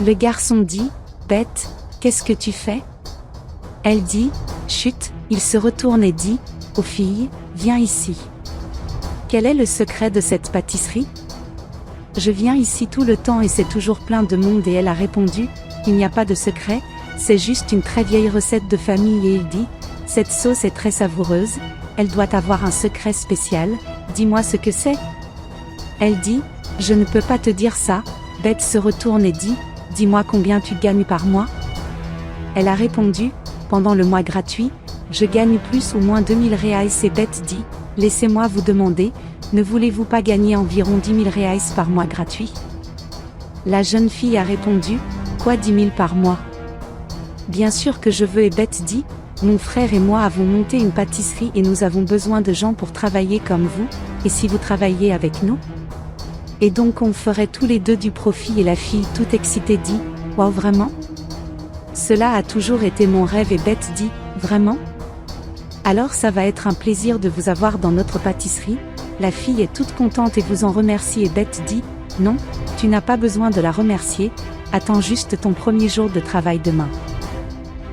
Le garçon dit, Beth, qu'est-ce que tu fais? Elle dit, chut, il se retourne et dit, aux filles, viens ici. Quel est le secret de cette pâtisserie? Je viens ici tout le temps et c'est toujours plein de monde et elle a répondu, il n'y a pas de secret, c'est juste une très vieille recette de famille et il dit, cette sauce est très savoureuse, elle doit avoir un secret spécial, dis-moi ce que c'est. Elle dit, je ne peux pas te dire ça, Beth se retourne et dit, dis-moi combien tu gagnes par mois? Elle a répondu, pendant le mois gratuit, je gagne plus ou moins 2000 reais et Beth dit, laissez-moi vous demander, ne voulez-vous pas gagner environ 10 000 reais par mois gratuit? La jeune fille a répondu, quoi 10 000 par mois? Bien sûr que je veux et Beth dit, mon frère et moi avons monté une pâtisserie et nous avons besoin de gens pour travailler comme vous, et si vous travaillez avec nous? Et donc on ferait tous les deux du profit et la fille toute excitée dit, wow vraiment? Cela a toujours été mon rêve et Beth dit, vraiment? Alors ça va être un plaisir de vous avoir dans notre pâtisserie, la fille est toute contente et vous en remercie et Beth dit, non, tu n'as pas besoin de la remercier, attends juste ton premier jour de travail demain.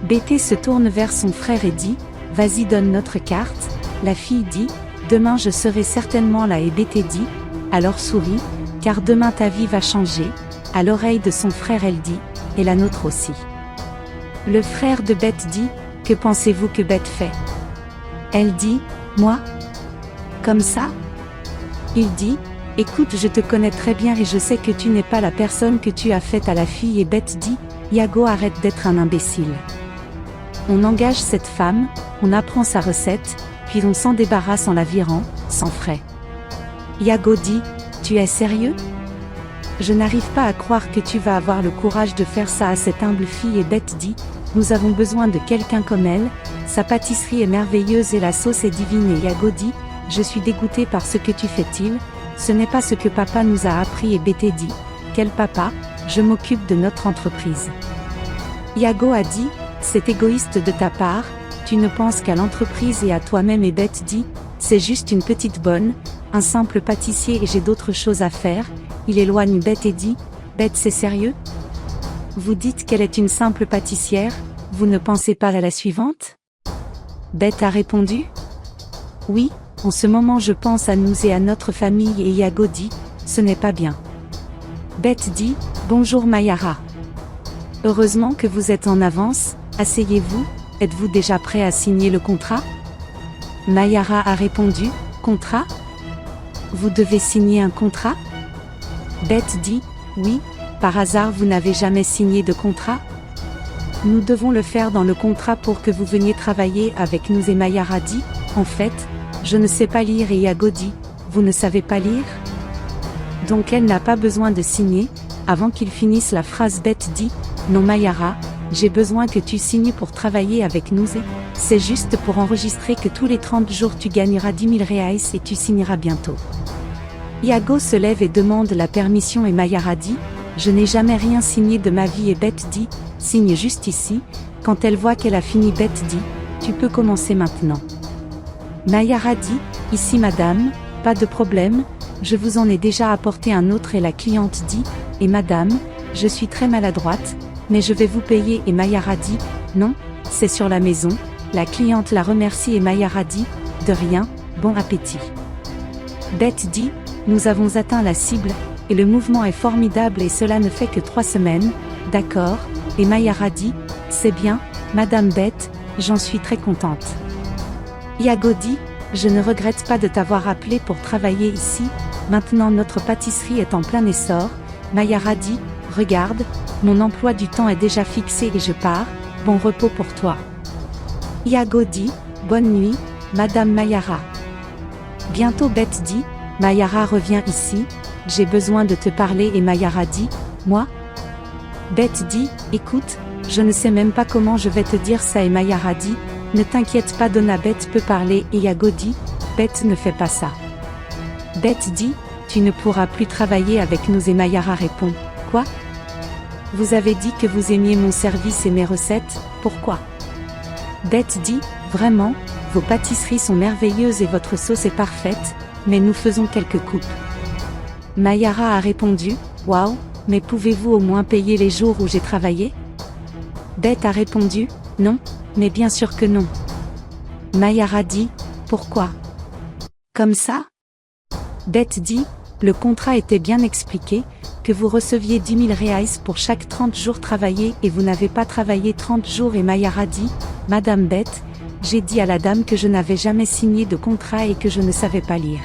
Beth se tourne vers son frère et dit, vas-y donne notre carte, la fille dit, demain je serai certainement là et Beth dit, alors souris, car demain ta vie va changer, à l'oreille de son frère elle dit, et la nôtre aussi. Le frère de Beth dit, que pensez-vous que Beth fait? Elle dit, moi? Comme ça? Il dit, écoute je te connais très bien et je sais que tu n'es pas la personne que tu as faite à la fille et Beth dit, Iago arrête d'être un imbécile. On engage cette femme, on apprend sa recette, puis on s'en débarrasse en la virant, sans frais. Iago dit, tu es sérieux? Je n'arrive pas à croire que tu vas avoir le courage de faire ça à cette humble fille et Beth dit, nous avons besoin de quelqu'un comme elle, sa pâtisserie est merveilleuse et la sauce est divine et Iago dit, je suis dégoûté par ce que tu fais-il, ce n'est pas ce que papa nous a appris et Beth dit, quel papa, je m'occupe de notre entreprise. Iago a dit, c'est égoïste de ta part, tu ne penses qu'à l'entreprise et à toi-même et Beth dit, c'est juste une petite bonne, un simple pâtissier et j'ai d'autres choses à faire, il éloigne Beth et dit, Beth c'est sérieux? Vous dites qu'elle est une simple pâtissière, vous ne pensez pas à la suivante? Beth a répondu, oui, en ce moment je pense à nous et à notre famille et Iago dit, ce n'est pas bien. Beth dit, bonjour Mayara. Heureusement que vous êtes en avance, asseyez-vous, êtes-vous déjà prêt à signer le contrat? Mayara a répondu, contrat? Vous devez signer un contrat? Beth dit, oui, par hasard vous n'avez jamais signé de contrat? Nous devons le faire dans le contrat pour que vous veniez travailler avec nous et Mayara dit, en fait, je ne sais pas lire et Iago dit, vous ne savez pas lire? Donc elle n'a pas besoin de signer, avant qu'il finisse la phrase Beth dit, non Mayara, j'ai besoin que tu signes pour travailler avec nous et c'est juste pour enregistrer que tous les 30 jours tu gagneras 10 000 reais et tu signeras bientôt. Iago se lève et demande la permission et Mayara dit, je n'ai jamais rien signé de ma vie et Beth dit, signe juste ici, quand elle voit qu'elle a fini Beth dit, tu peux commencer maintenant. Mayara dit, ici madame, pas de problème, je vous en ai déjà apporté un autre et la cliente dit, et madame, je suis très maladroite, mais je vais vous payer et Mayara dit, non, c'est sur la maison, la cliente la remercie et Mayara dit, de rien, bon appétit. Beth dit, nous avons atteint la cible, et le mouvement est formidable et cela ne fait que 3 semaines, d'accord, et Mayara dit, c'est bien, madame Beth, j'en suis très contente. Iago dit, je ne regrette pas de t'avoir appelé pour travailler ici, maintenant notre pâtisserie est en plein essor, Mayara dit, regarde, mon emploi du temps est déjà fixé et je pars, bon repos pour toi. Iago dit, bonne nuit, madame Mayara. Bientôt Beth dit, Mayara revient ici, j'ai besoin de te parler et Mayara dit, moi? Beth dit, écoute, je ne sais même pas comment je vais te dire ça et Mayara dit, ne t'inquiète pas Donna Beth peut parler et Iago dit, Beth ne fait pas ça. Beth dit, tu ne pourras plus travailler avec nous et Mayara répond, quoi? Vous avez dit que vous aimiez mon service et mes recettes, pourquoi? Beth dit, vraiment, vos pâtisseries sont merveilleuses et votre sauce est parfaite, mais nous faisons quelques coupes. Mayara a répondu, waouh, mais pouvez-vous au moins payer les jours où j'ai travaillé? Beth a répondu, non, mais bien sûr que non. Mayara dit, pourquoi? Comme ça? Beth dit, le contrat était bien expliqué, que vous receviez 10 000 reais pour chaque 30 jours travaillés et vous n'avez pas travaillé 30 jours et Mayara dit, Madame Beth, j'ai dit à la dame que je n'avais jamais signé de contrat et que je ne savais pas lire.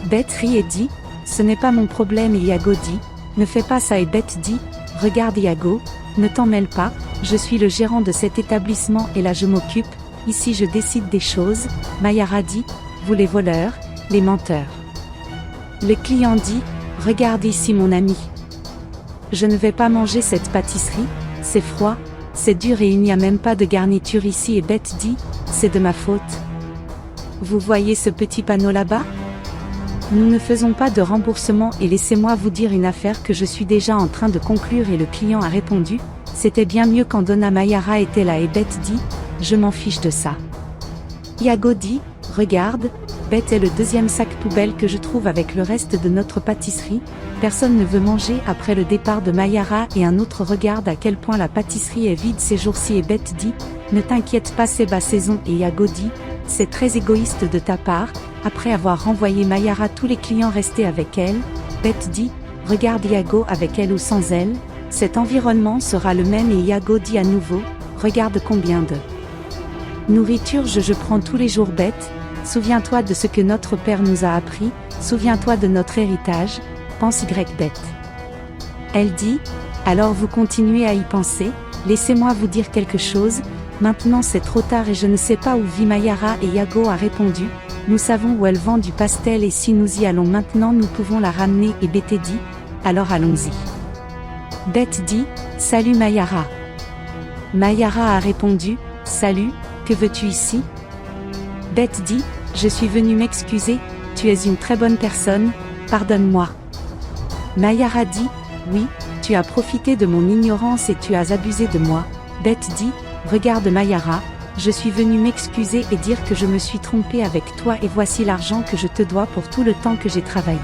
Beth rit et dit, ce n'est pas mon problème et Iago dit, ne fais pas ça et Beth dit, regarde Iago, ne t'en mêle pas, je suis le gérant de cet établissement et là je m'occupe, ici je décide des choses, Mayara dit, vous les voleurs, les menteurs. Le client dit, regarde ici mon ami. Je ne vais pas manger cette pâtisserie, c'est froid, c'est dur et il n'y a même pas de garniture ici et Beth dit, c'est de ma faute. Vous voyez ce petit panneau là-bas? Nous ne faisons pas de remboursement et laissez-moi vous dire une affaire que je suis déjà en train de conclure et le client a répondu, c'était bien mieux quand Donna Mayara était là et Beth dit, je m'en fiche de ça. Iago dit, regarde, Beth est le deuxième sac poubelle que je trouve avec le reste de notre pâtisserie, personne ne veut manger après le départ de Mayara et un autre regarde à quel point la pâtisserie est vide ces jours-ci et Beth dit, ne t'inquiète pas c'est bas saison et Iago dit, c'est très égoïste de ta part, après avoir renvoyé Mayara tous les clients restés avec elle, Beth dit, regarde Iago avec elle ou sans elle, cet environnement sera le même et Iago dit à nouveau, regarde combien de nourriture je prends tous les jours Beth, souviens-toi de ce que notre père nous a appris, souviens-toi de notre héritage, pense Beth. Elle dit, alors vous continuez à y penser, laissez-moi vous dire quelque chose, maintenant c'est trop tard et je ne sais pas où vit Mayara et Iago a répondu, nous savons où elle vend du pastel et si nous y allons maintenant nous pouvons la ramener et Beth dit, alors allons-y. Beth dit, salut Mayara. Mayara a répondu, salut, que veux-tu ici? Beth dit, je suis venue m'excuser, tu es une très bonne personne, pardonne-moi. Mayara dit, oui, tu as profité de mon ignorance et tu as abusé de moi. Beth dit, regarde Mayara, je suis venue m'excuser et dire que je me suis trompée avec toi et voici l'argent que je te dois pour tout le temps que j'ai travaillé.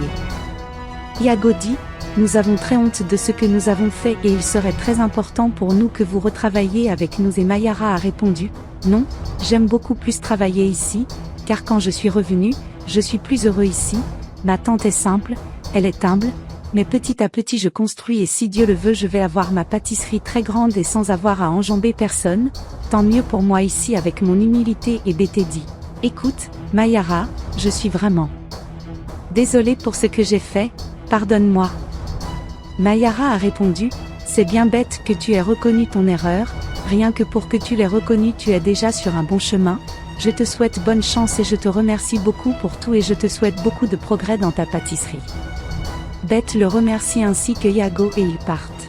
Iago dit, nous avons très honte de ce que nous avons fait et il serait très important pour nous que vous retravailliez avec nous et Mayara a répondu, non, j'aime beaucoup plus travailler ici, car quand je suis revenu, je suis plus heureux ici, ma tante est simple, elle est humble, mais petit à petit je construis et si Dieu le veut je vais avoir ma pâtisserie très grande et sans avoir à enjamber personne, tant mieux pour moi ici avec mon humilité et Beth dit, écoute, Mayara, je suis vraiment désolée pour ce que j'ai fait, pardonne-moi. Mayara a répondu, c'est bien bête que tu aies reconnu ton erreur, rien que pour que tu l'aies reconnu tu es déjà sur un bon chemin, je te souhaite bonne chance et je te remercie beaucoup pour tout et je te souhaite beaucoup de progrès dans ta pâtisserie. Beth le remercie ainsi que Iago et ils partent.